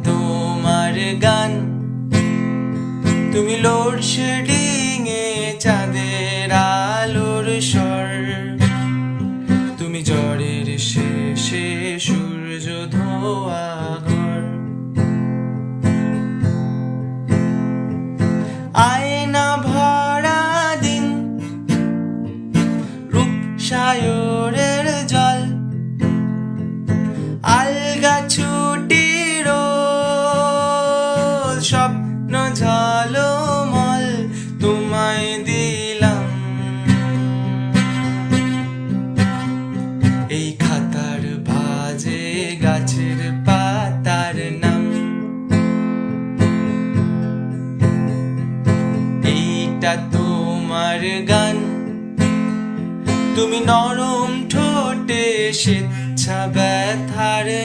তোমার গান, তুমি লোডশেডিং এ চাঁদের আলোর স্বর, তুমি ঝড়ের শেষে সূর্য ধোয়া ঘর। আয়না ভরা দিন, রূপসায়রের জল, আলগা ছুটির স্বপ্ন ঝলমল তোমায় দিলাম। এই খাতার ভাঁজে গাছের পাতার নাম, এইটা তোমার গান, তুমি নরম ঠোঁটে স্বেচ্ছা ব্যথার